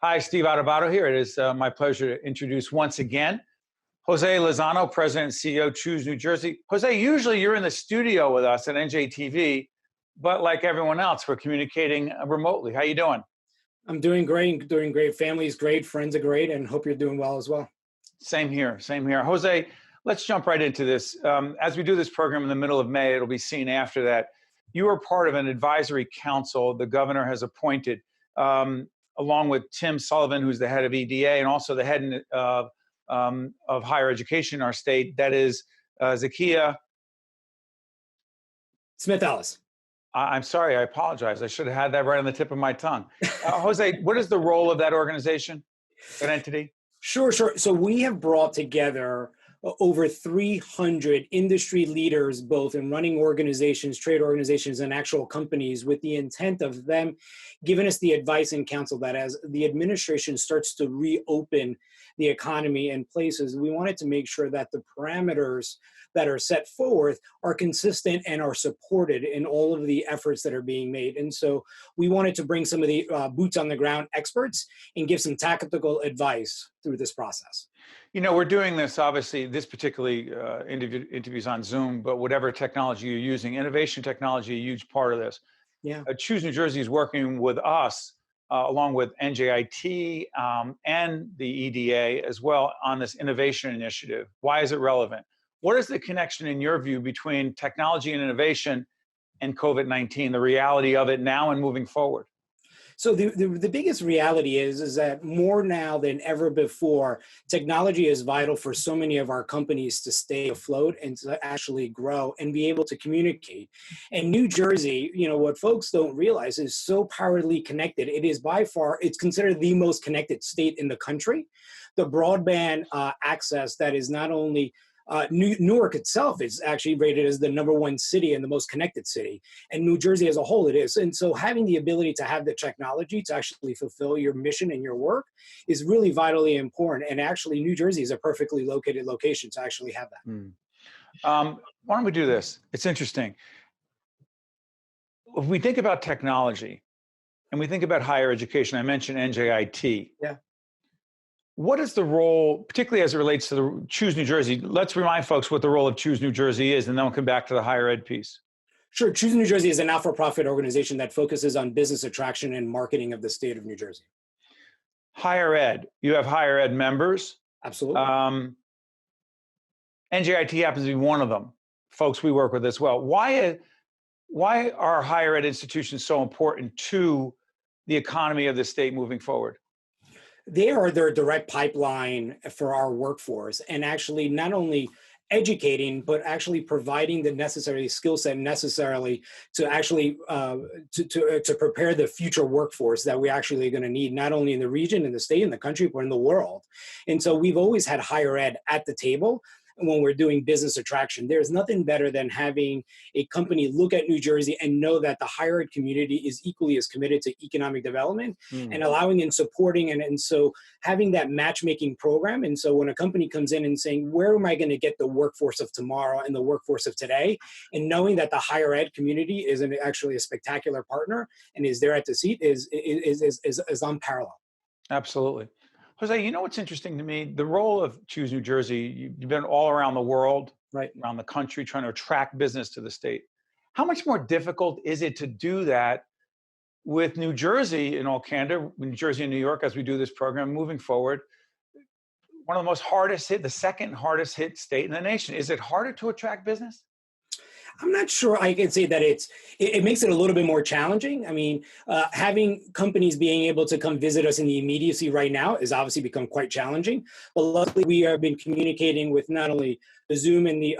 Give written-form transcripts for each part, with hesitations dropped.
Hi, Steve Adubato here. It is my pleasure to introduce once again Jose Lozano, President and CEO, Choose New Jersey. Jose, usually you're in the studio with us at NJTV, but like everyone else, we're communicating remotely. How you doing? I'm doing great, doing great. Family's great, friends are great, and hope you're doing well as well. Same here, same here. Jose, let's jump right into this. As we do this program in the middle of May, it'll be seen after that. You are part of an advisory council the governor has appointed, along with Tim Sullivan, who's the head of EDA, and also the head of higher education in our state. That is Zakia. Smith Ellis. I'm sorry, I apologize. I should have had that right on the tip of my tongue. Jose, what is the role of that organization, that entity? Sure. So we have brought together over 300 industry leaders, both in running organizations, trade organizations, and actual companies, with the intent of them giving us the advice and counsel that as the administration starts to reopen the economy and places, we wanted to make sure that the parameters that are set forth are consistent and are supported in all of the efforts that are being made. And so we wanted to bring some of the boots on the ground experts and give some tactical advice through this process. You know, we're doing this, obviously, this particularly interviews on Zoom, but whatever technology you're using, innovation technology, a huge part of this. Yeah. Choose New Jersey is working with us, along with NJIT and the EDA as well, on this innovation initiative. Why is it relevant? What is the connection, in your view, between technology and innovation and COVID-19, the reality of it now and moving forward? So the biggest reality is that more now than ever before, technology is vital for so many of our companies to stay afloat and to actually grow and be able to communicate. And New Jersey, what folks don't realize is so powerfully connected. It is by far, it's considered the most connected state in the country. The broadband access that is not only Newark itself is actually rated as the #1 city and the most connected city, and New Jersey as a whole it is. And so having the ability to have the technology to actually fulfill your mission and your work is really vitally important. And actually New Jersey is a perfectly located location to actually have that. Why don't we do this? It's interesting. If we think about technology and we think about higher education, I mentioned NJIT. Yeah. What is the role, particularly as it relates to the Choose New Jersey? Let's remind folks what the role of Choose New Jersey is, and then we'll come back to the higher ed piece. Sure. Choose New Jersey is a not-for-profit organization that focuses on business attraction and marketing of the state of New Jersey. Higher ed, you have higher ed members. Absolutely. NJIT happens to be one of them, folks we work with as well. Why are higher ed institutions so important to the economy of the state moving forward? They are their direct pipeline for our workforce, and actually not only educating, but actually providing the necessary skill set necessarily to actually to prepare the future workforce that we actually are going to need, not only in the region, in the state, in the country, but in the world. And so we've always had higher ed at the table when we're doing business attraction. There's nothing better than having a company look at New Jersey and know that the higher ed community is equally as committed to economic development and allowing and supporting. And so having that matchmaking program. And so when a company comes in and saying, where am I going to get the workforce of tomorrow and the workforce of today? And knowing that the higher ed community is actually a spectacular partner and is there at the seat is unparalleled. Absolutely. Jose, you know what's interesting to me? The role of Choose New Jersey, you've been all around the world, right, around the country, trying to attract business to the state. How much more difficult is it to do that with New Jersey, in all candor, New Jersey and New York, as we do this program moving forward? One of the most hardest hit, the second hardest hit state in the nation. Is it harder to attract business? I'm not sure I can say that it makes it a little bit more challenging. I mean, having companies being able to come visit us in the immediacy right now has obviously become quite challenging. But luckily, we have been communicating with not only the Zoom and the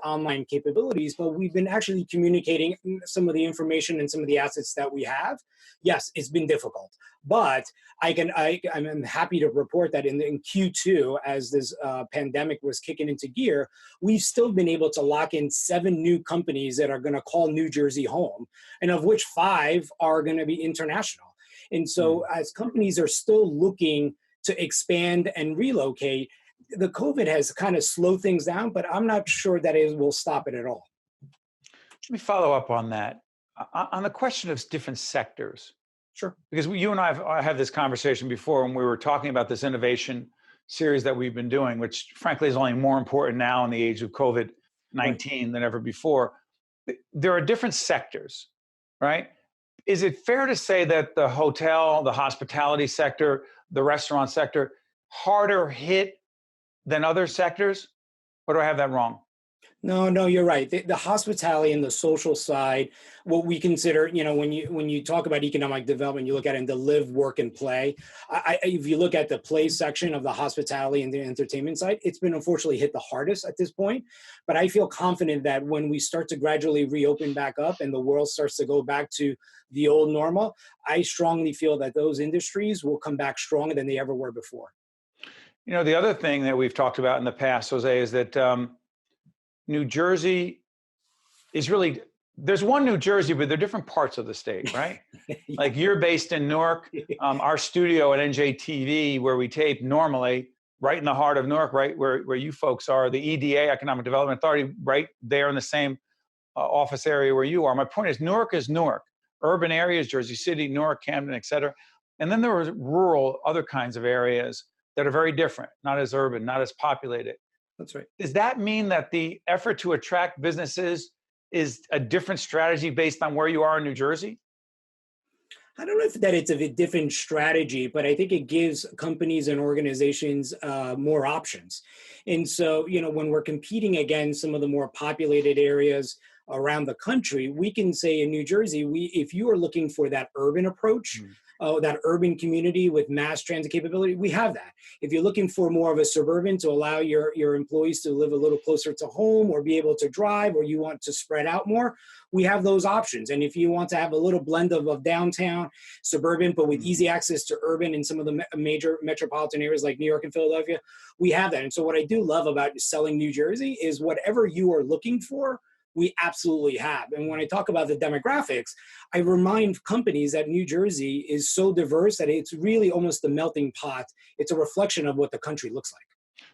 online capabilities, but we've been actually communicating some of the information and some of the assets that we have. Yes, it's been difficult, but I'm happy to report that in Q2, as this pandemic was kicking into gear, we've still been able to lock in 7 new companies that are going to call New Jersey home, and of which 5 are going to be international. And so as companies are still looking to expand and relocate, the COVID has kind of slowed things down, but I'm not sure that it will stop it at all. Let me follow up on that. On the question of different sectors, Sure. Because you and I have this conversation before when we were talking about this innovation series that we've been doing, which frankly is only more important now in the age of COVID-19 than ever before. There are different sectors, right? Is it fair to say that the hotel, the hospitality sector, the restaurant sector, harder hit than other sectors? Or do I have that wrong? No, you're right. The hospitality and the social side, what we consider, when you talk about economic development, you look at it in the live, work, and play. If you look at the play section of the hospitality and the entertainment side, it's been unfortunately hit the hardest at this point. But I feel confident that when we start to gradually reopen back up and the world starts to go back to the old normal, I strongly feel that those industries will come back stronger than they ever were before. The other thing that we've talked about in the past, Jose, is that New Jersey is really, there's one New Jersey, but they're different parts of the state, right? Yeah. Like you're based in Newark. Our studio at NJTV, where we tape normally, right in the heart of Newark, right where you folks are, the EDA, Economic Development Authority, right there in the same office area where you are. My point is Newark. Urban areas, Jersey City, Newark, Camden, et cetera. And then there are rural, other kinds of areas that are very different, not as urban, not as populated. That's right. Does that mean that the effort to attract businesses is a different strategy based on where you are in New Jersey? I don't know if that it's a different strategy, but I think it gives companies and organizations more options. And so, when we're competing against some of the more populated areas around the country, we can say in New Jersey, if you are looking for that urban approach, that urban community with mass transit capability, we have that. If you're looking for more of a suburban to allow your employees to live a little closer to home or be able to drive, or you want to spread out more, we have those options. And if you want to have a little blend of downtown, suburban, but with easy access to urban in some of the major metropolitan areas like New York and Philadelphia, we have that. And so what I do love about selling New Jersey is whatever you are looking for, we absolutely have. And when I talk about the demographics, I remind companies that New Jersey is so diverse that it's really almost the melting pot. It's a reflection of what the country looks like.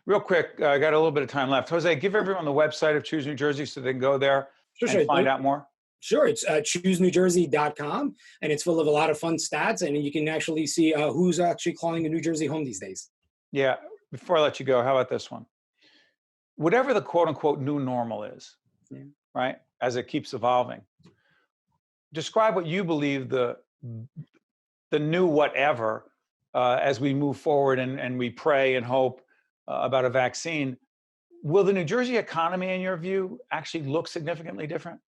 Real quick, I got a little bit of time left. Jose, give everyone the website of Choose New Jersey so they can go there and find out more. Sure, it's choosenewjersey.com, and it's full of a lot of fun stats, and you can actually see who's actually calling a New Jersey home these days. Yeah, before I let you go, how about this one? Whatever the quote unquote new normal is, right, as it keeps evolving, describe what you believe the new whatever as we move forward and we pray and hope about a vaccine. Will the New Jersey economy, in your view, actually look significantly different?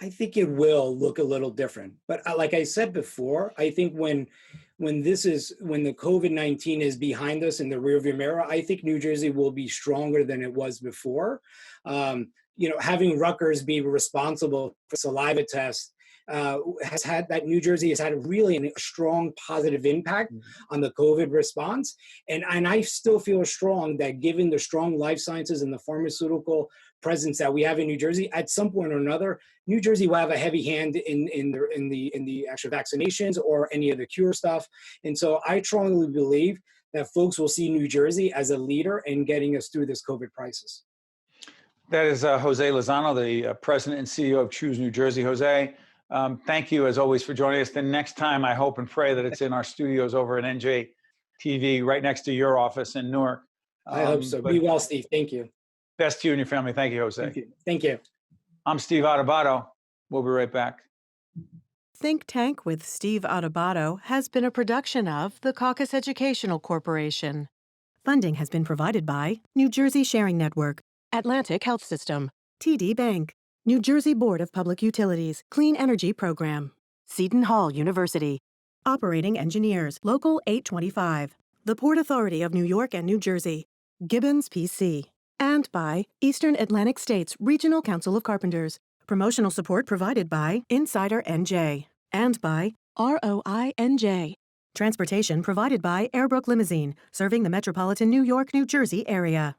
I think it will look a little different. But like I said before, I think when the COVID-19 is behind us in the rearview mirror, I think New Jersey will be stronger than it was before. Having Rutgers be responsible for saliva tests has had that New Jersey has had really a strong positive impact on the COVID response. And I still feel strong that given the strong life sciences and the pharmaceutical presence that we have in New Jersey, at some point or another, New Jersey will have a heavy hand in the actual vaccinations or any of the cure stuff. And so I strongly believe that folks will see New Jersey as a leader in getting us through this COVID crisis. That is Jose Lozano, the president and CEO of Choose New Jersey. Jose, thank you as always for joining us. The next time, I hope and pray that it's in our studios over at NJTV, right next to your office in Newark. I hope so. Be well, Steve. Thank you. Best to you and your family. Thank you, Jose. Thank you. Thank you. I'm Steve Adubato. We'll be right back. Think Tank with Steve Adubato has been a production of the Caucus Educational Corporation. Funding has been provided by New Jersey Sharing Network, Atlantic Health System, TD Bank, New Jersey Board of Public Utilities, Clean Energy Program, Seton Hall University, Operating Engineers, Local 825, the Port Authority of New York and New Jersey, Gibbons PC, and by Eastern Atlantic States Regional Council of Carpenters. Promotional support provided by Insider NJ and by ROI-NJ. Transportation provided by Airbrook Limousine, serving the metropolitan New York, New Jersey area.